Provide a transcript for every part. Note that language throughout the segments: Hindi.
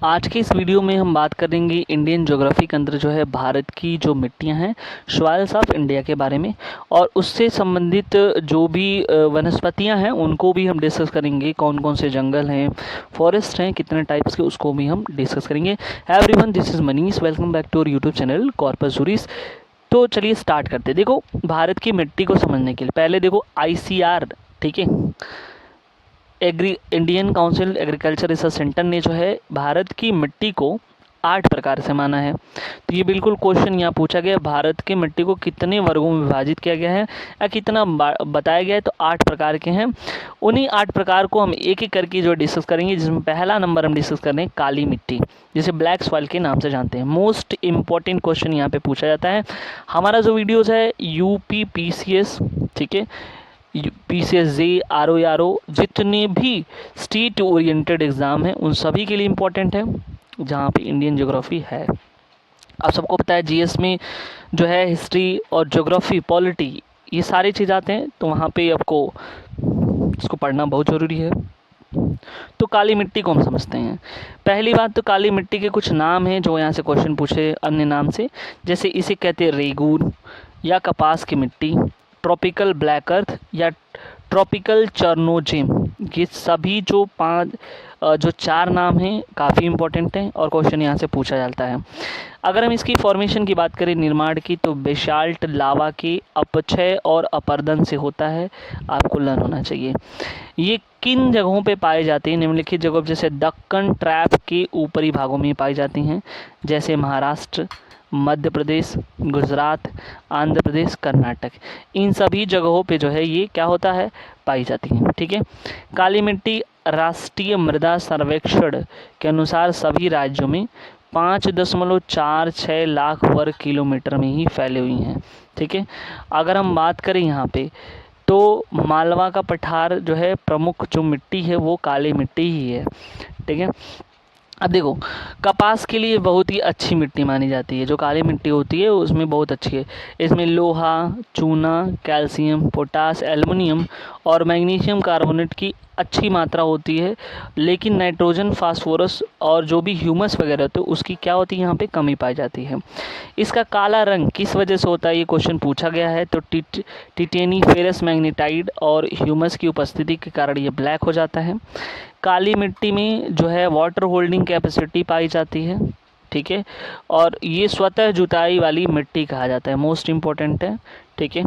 आज के इस वीडियो में हम बात करेंगे इंडियन ज्योग्राफी के अंदर जो है भारत की जो मिट्टियां हैं, सॉइल्स ऑफ इंडिया के बारे में, और उससे संबंधित जो भी वनस्पतियां हैं उनको भी हम डिस्कस करेंगे। कौन कौन से जंगल हैं, फॉरेस्ट हैं, कितने टाइप्स के, उसको भी हम डिस्कस करेंगे। Everyone, this is Manish, welcome back to our YouTube channel corpus juris. तो चलिए स्टार्ट करते हैं। देखो, भारत की मिट्टी को समझने के लिए पहले देखो ICR, ठीक है, Indian council agriculture research centre ने जो है भारत की मिट्टी को 8 प्रकार से माना है। तो ये बिल्कुल क्वेश्चन यहाँ पूछा गया, भारत की मिट्टी को कितने वर्गों में विभाजित किया गया है या कितना बताया गया है, तो 8 प्रकार के हैं। उन्हीं 8 प्रकार को हम एक एक करके जो डिस्कस करेंगे, जिसमें पहला नंबर हम डिस्कस कर रहे हैं काली मिट्टी, जिसे ब्लैक सॉइल के नाम से जानते हैं। मोस्ट इंपॉर्टेंट क्वेश्चन यहाँ पे पूछा जाता है। हमारा जो वीडियोज़ है UPPCS, ठीक है, PCS, RO, जितने भी स्टेट ओरिएंटेड एग्ज़ाम हैं उन सभी के लिए इम्पोर्टेंट है, जहाँ पे इंडियन ज्योग्राफी है। आप सबको पता है GS में जो है हिस्ट्री और ज्योग्राफी, पॉलिटी, ये सारी चीज़ आते हैं, तो वहाँ पे आपको इसको पढ़ना बहुत ज़रूरी है। तो काली मिट्टी को हम समझते हैं। पहली बात तो काली मिट्टी के कुछ नाम हैं जो यहाँ से क्वेश्चन पूछे अन्य नाम से, जैसे इसे कहते हैं रेगून या कपास की मिट्टी, ट्रॉपिकल ब्लैक अर्थ या ट्रॉपिकल चर्नोजेम। ये सभी जो 4 नाम हैं काफ़ी इंपॉर्टेंट हैं और क्वेश्चन यहाँ से पूछा जाता है। अगर हम इसकी फॉर्मेशन की बात करें, निर्माण की, तो बेसाल्ट लावा के अपक्षय और अपर्दन से होता है, आपको लर्न होना चाहिए। ये किन जगहों पे पाए जाते हैं? निम्नलिखित जगहों, जैसे दक्कन ट्रैप के ऊपरी भागों में पाई जाती हैं, जैसे महाराष्ट्र, मध्य प्रदेश, गुजरात, आंध्र प्रदेश, कर्नाटक। इन सभी जगहों पे जो है ये क्या होता है, पाई जाती हैं, ठीक है। काली मिट्टी राष्ट्रीय मृदा सर्वेक्षण के अनुसार सभी राज्यों में 5.46 लाख वर्ग किलोमीटर में ही फैली हुई हैं, ठीक है। अगर हम बात करें यहाँ पे, तो मालवा का पठार जो है, प्रमुख जो मिट्टी है वो काली मिट्टी ही है, ठीक है। अब देखो, कपास के लिए बहुत ही अच्छी मिट्टी मानी जाती है, जो काली मिट्टी होती है उसमें बहुत अच्छी है। इसमें लोहा, चूना, कैल्शियम, पोटास, एल्युमिनियम और मैग्नीशियम कार्बोनेट की अच्छी मात्रा होती है, लेकिन नाइट्रोजन, फास्फोरस और जो भी ह्यूमस वगैरह होते हैं उसकी क्या होती है, यहाँ पे कमी पाई जाती है। इसका काला रंग किस वजह से होता है, ये क्वेश्चन पूछा गया है। तो टिटेनी, फेरस मैग्नेटाइड और ह्यूमस की उपस्थिति के कारण ये ब्लैक हो जाता है। काली मिट्टी में जो है वाटर होल्डिंग कैपेसिटी पाई जाती है, ठीक है, और ये स्वतः जुताई वाली मिट्टी कहा जाता है, मोस्ट इम्पोर्टेंट है, ठीक है।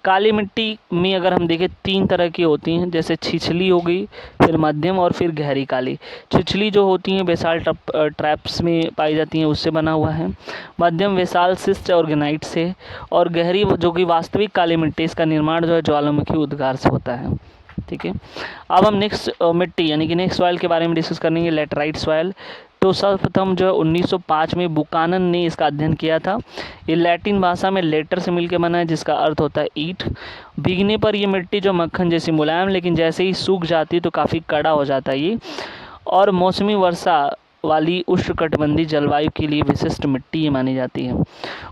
काली मिट्टी में अगर हम देखें 3 तरह की होती हैं, जैसे छिछली हो गई, फिर मध्यम और फिर गहरी काली। छिछली जो होती हैं बेसाल्ट ट्रैप्स में पाई जाती हैं, उससे बना हुआ है। मध्यम बेसाल्ट सिस्ट और ग्रेनाइट से, और गहरी जो कि वास्तविक काली मिट्टी, इसका निर्माण जो है ज्वालामुखी उद्गार से होता है, ठीक है। अब हम नेक्स्ट मिट्टी यानी कि नेक्स्ट सॉइल के बारे में डिस्कस करेंगे, लेटराइट सॉइल। तो सर्वप्रथम जो है 1905 में बुकानन ने इसका अध्ययन किया था। ये लैटिन भाषा में लेटर से मिलकर बना है, जिसका अर्थ होता है ईंट। भीगने पर ये मिट्टी जो मक्खन जैसी मुलायम, लेकिन जैसे ही सूख जाती है तो काफ़ी कड़ा हो जाता है ये, और मौसमी वर्षा वाली उष्णकटिबंधीय जलवायु के लिए विशिष्ट मिट्टी ये मानी जाती है।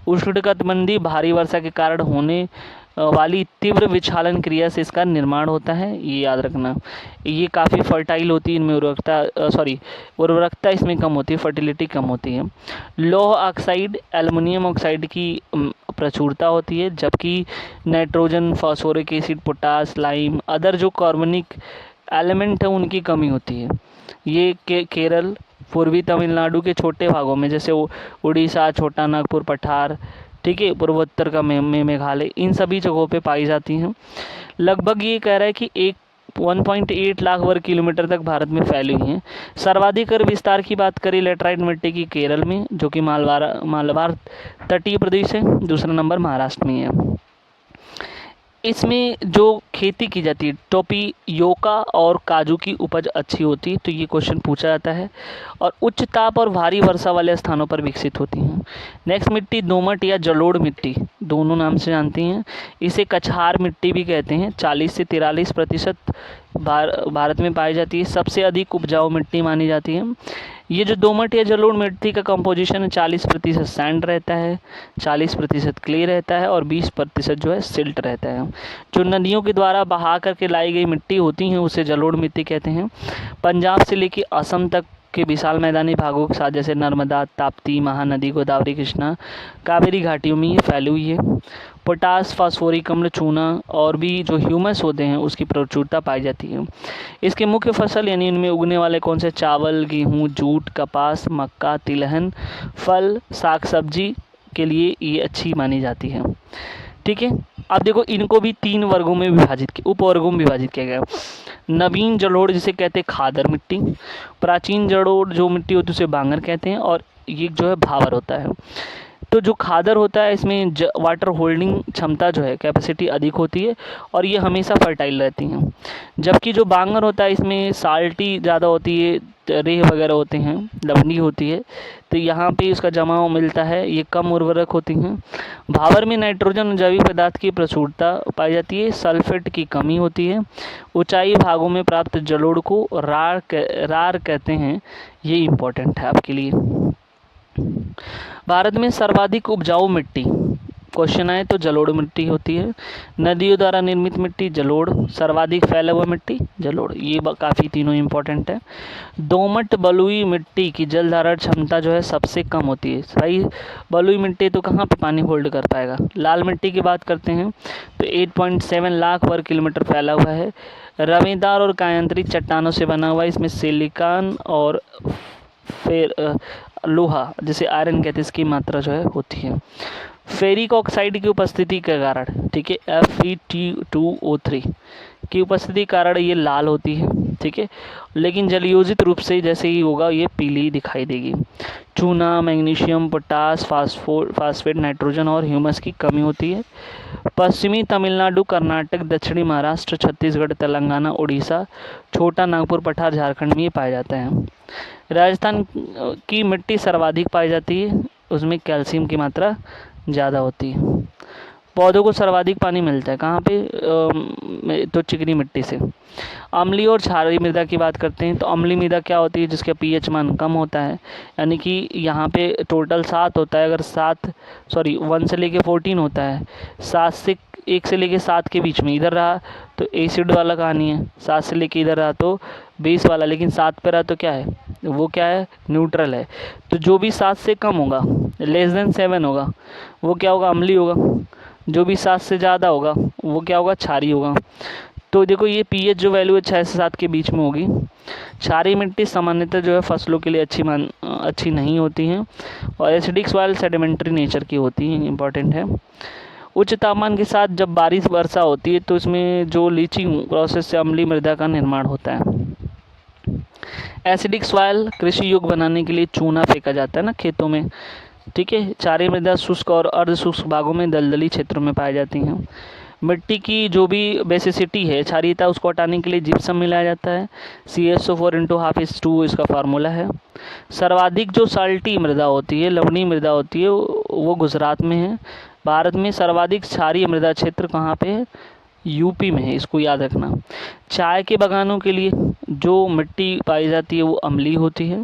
उष्णकटिबंधीय भारी वर्षा के कारण होने वाली तीव्र विक्षालन क्रिया से इसका निर्माण होता है, ये याद रखना। ये काफ़ी फर्टाइल होती है, इनमें उर्वरकता इसमें कम होती है, फर्टिलिटी कम होती है। लौह ऑक्साइड, एल्युमिनियम ऑक्साइड की प्रचुरता होती है, जबकि nitrogen, phosphoric acid, potash, lime, other जो कार्बनिक एलिमेंट है उनकी कमी होती है। ये केरल, पूर्वी तमिलनाडु के छोटे भागों में, जैसे उड़ीसा, छोटा नागपुर पठार, ठीक है, पूर्वोत्तर का मेघालय, इन सभी जगहों पे पाई जाती हैं। लगभग ये कह रहा है कि 1.8 लाख वर्ग किलोमीटर तक भारत में फैली हुई हैं। सर्वाधिक विस्तार की बात करें लेटराइट मिट्टी की केरल में, जो कि मालवार तटीय प्रदेश है। दूसरा नंबर महाराष्ट्र में है। इसमें जो खेती की जाती है, टोपियोका और काजू की उपज अच्छी होती है, तो ये क्वेश्चन पूछा जाता है, और उच्च ताप और भारी वर्षा वाले स्थानों पर विकसित होती हैं। नेक्स्ट मिट्टी दोमट या जलोढ़ मिट्टी, दोनों नाम से जानती हैं। इसे कछार मिट्टी भी कहते हैं। 40 से 43% भारत में पाई जाती है, सबसे अधिक उपजाऊ मिट्टी मानी जाती है। ये जो दोमट या जलोढ़ मिट्टी का कंपोजिशन है, 40% सैंड रहता है, 40% क्ले रहता है और 20% जो है सिल्ट रहता है। जो नदियों के द्वारा बहा करके लाई गई मिट्टी होती हैं उसे जलोढ़ मिट्टी कहते हैं। पंजाब से लेकर असम तक के विशाल मैदानी भागों के साथ जैसे नर्मदा, ताप्ती, महानदी, गोदावरी, कृष्णा, कावेरी घाटियों में ये फैली हुई है। पोटास, फास्फोरिक अम्ल, चूना और भी जो ह्यूमस होते हैं उसकी प्रचुरता पाई जाती है। इसके मुख्य फसल यानी इनमें उगने वाले कौन से चावल, गेहूँ, जूट, कपास, मक्का, तिलहन, फल, साग सब्जी के लिए ये अच्छी मानी जाती है। ठीक है, अब देखो इनको भी 3 वर्गों में विभाजित, उपवर्गों में विभाजित किया गया। नवीन जलोढ़ जिसे कहते हैं खादर मिट्टी, प्राचीन जलोढ़ जो मिट्टी होती है उसे बांगर कहते हैं, और ये जो है भावर होता है। तो जो खादर होता है इसमें वाटर होल्डिंग क्षमता जो है कैपेसिटी अधिक होती है और ये हमेशा फर्टाइल रहती हैं। जबकि जो बांगर होता है इसमें साल्टी ज़्यादा होती है, रेह वगैरह होते हैं, लवणी होती है, तो यहाँ पे इसका जमाव मिलता है, ये कम उर्वरक होती हैं। भावर में नाइट्रोजन जैविक पदार्थ की प्रचुरता पाई जाती है, सल्फेट की कमी होती है। ऊंचाई भागों में प्राप्त जलोढ़ को रार कहते हैं, ये इम्पोर्टेंट है आपके लिए। भारत में सर्वाधिक उपजाऊ मिट्टी, क्वेश्चन आए तो जलोढ़ मिट्टी होती है। नदियों द्वारा निर्मित मिट्टी जलोढ़, सर्वाधिक फैला हुआ मिट्टी जलोढ़, ये काफ़ी तीनों इम्पोर्टेंट है। दोमट बलुई मिट्टी की जल धारण क्षमता जो है सबसे कम होती है। सही, बलुई मिट्टी तो कहाँ पे पानी होल्ड कर पाएगा। लाल मिट्टी की बात करते हैं तो 8.7 लाख वर्ग किलोमीटर फैला हुआ है। रवेदार और कायांतरित चट्टानों से बना हुआ है, इसमें सिलिकॉन और फिर लोहा जिसे आयरन कहते हैं इसकी मात्रा जो है होती है। फेरिक ऑक्साइड की उपस्थिति के कारण, ठीक है, Fe2O3 की उपस्थिति के कारण ये लाल होती है, ठीक है, लेकिन जलयोजित रूप से जैसे ही होगा ये पीली दिखाई देगी। चूना, मैग्नीशियम, पोटास, फास्फेट, नाइट्रोजन और ह्यूमस की कमी होती है। पश्चिमी तमिलनाडु, कर्नाटक, दक्षिणी महाराष्ट्र, छत्तीसगढ़, तेलंगाना, उड़ीसा, छोटा नागपुर पठार, झारखंड में ये पाया जाता है। राजस्थान की मिट्टी सर्वाधिक पाई जाती है, उसमें कैल्शियम की मात्रा ज़्यादा होती है। पौधों को सर्वाधिक पानी मिलता है कहाँ पे, तो चिकनी मिट्टी से। अम्लीय और क्षारीय मृदा की बात करते हैं तो अम्लीय मृदा क्या होती है, जिसका पीएच मान कम होता है, यानी कि यहाँ पे टोटल 7 होता है, अगर 1 से लेके 14 होता है, 1 से लेके 7 के बीच में इधर रहा तो एसिड वाला कहानी है, 7 से लेके इधर रहा तो बेस वाला, लेकिन 7 पे रहा तो क्या है, वो क्या है, न्यूट्रल है। तो जो भी 7 से कम होगा, लेस देन 7 होगा, वो क्या होगा, अम्लीय होगा। जो भी 7 से ज़्यादा होगा वो क्या होगा, क्षारीय होगा। तो देखो ये पीएच जो वैल्यू है 6 से 7 के बीच में होगी। क्षारीय मिट्टी सामान्यतः जो है फसलों के लिए अच्छी नहीं होती हैं और एसिडिक सॉइल सेडिमेंट्री नेचर की होती हैं, इंपॉर्टेंट है। उच्च तापमान के साथ जब बारिश वर्षा होती है तो इसमें जो लीचिंग प्रोसेस से अम्लीय मृदा का निर्माण होता है। एसिडिक सॉइल कृषि योग्य बनाने के लिए चूना फेंका जाता है ना खेतों में, ठीक है। क्षारीय मृदा शुष्क और अर्ध शुष्क भागों में दलदली क्षेत्रों में पाई जाती हैं। मिट्टी की जो भी बेसिसिटी है, क्षारीयता, उसको हटाने के लिए जिप्सम मिलाया जाता है। CaSO4 × 1/2 इसका फार्मूला है। सर्वाधिक जो साल्टी मृदा होती है, लवणीय मृदा होती है, वो गुजरात में है। भारत में सर्वाधिक क्षारीय मृदा क्षेत्र कहाँ पे है, यूपी में है, इसको याद रखना। चाय के बागानों के लिए जो मिट्टी पाई जाती है वो अम्लीय होती है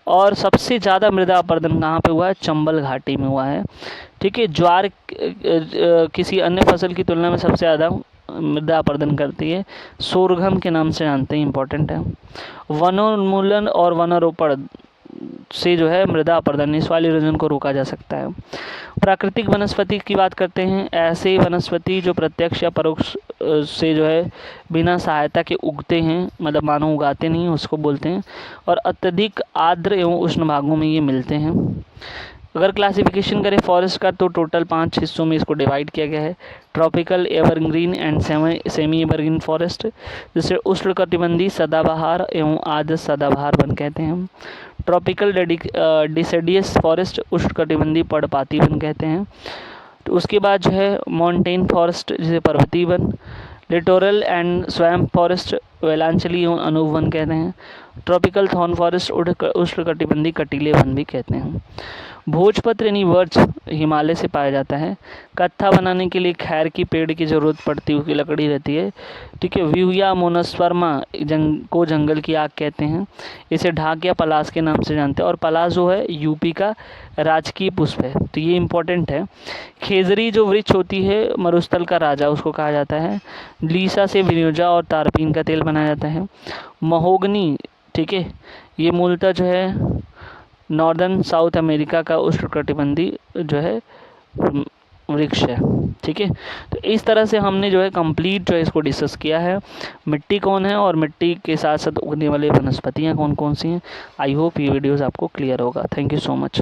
और सबसे ज़्यादा मृदा अपरदन कहाँ पे हुआ है, चंबल घाटी में हुआ है, ठीक है। ज्वार किसी अन्य फसल की तुलना में सबसे ज़्यादा मृदा अपरदन करती है, सोरघम के नाम से जानते हैं, इंपॉर्टेंट है। वनोन्मूलन और वनारोपण से जो है मृदा अपरदन, इस वाले इरोजन को रोका जा सकता है। प्राकृतिक वनस्पति की बात करते हैं, ऐसे वनस्पति जो प्रत्यक्ष या परोक्ष से जो है बिना सहायता के उगते हैं, मतलब मानव उगाते नहीं, उसको बोलते हैं, और अत्यधिक आर्द्र एवं उष्ण भागों में ये मिलते हैं। अगर क्लासिफिकेशन करें फॉरेस्ट का तो टोटल 5 हिस्सों में इसको डिवाइड किया गया है। Tropical, evergreen and semi evergreen forest, जिसे उष्णकटिबंधीय सदाबहार एवं आर्द्र सदाबहार वन कहते हैं। ट्रॉपिकल डिसिडियस फॉरेस्ट, उष्णकटिबंधीय पर्णपाती वन कहते हैं। तो उसके बाद जो है माउंटेन फॉरेस्ट जिसे पर्वतीय वन, लिटोरल एंड स्वैम्प फॉरेस्ट वेलांचली एवं अनुवन कहते हैं। ट्रॉपिकल थॉर्न फॉरेस्ट उष्णकटिबंधीय कटीले वन भी कहते हैं। भोजपत्र यानी वर्च हिमालय से पाया जाता है। कत्था बनाने के लिए खैर की पेड़ की ज़रूरत पड़ती है, उसकी लकड़ी रहती है, ठीक है। व्यूया मोनोस्पर्मा को जंगल की आग कहते हैं। इसे ढाक या पलास के नाम से जानते हैं और पलास जो है यूपी का राजकीय पुष्प है, तो ये इंपॉर्टेंट है। खेजरी जो वृक्ष होती है मरुस्थल का राजा उसको कहा जाता है। लीसा से विनियोजा और तारपीन का तेल बनाया जाता है। महोगनी ठीक है। ये मूलतः जो है नॉर्दर्न साउथ अमेरिका का उष्णकटिबंधीय जो है वृक्ष है, ठीक है। तो इस तरह से हमने जो है कंप्लीट जो है इसको डिस्कस किया है, मिट्टी कौन है और मिट्टी के साथ साथ उगने वाली वनस्पतियाँ कौन कौन सी हैं। आई होप ये वीडियोस आपको क्लियर होगा। Thank you so much.